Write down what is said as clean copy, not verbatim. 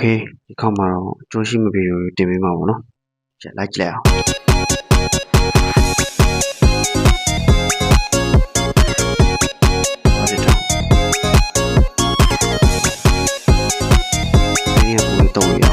Okay ဒီခေါက်မှာတော့အကျိုးရှိမပေးဘူးတင်ပေးမှာပေါ့နော်ကြည့်လိုက်ကြည့်လိုက်အောင်ဟုတ်တယ်တော့ဒီနေ့ဘူးတော့ရ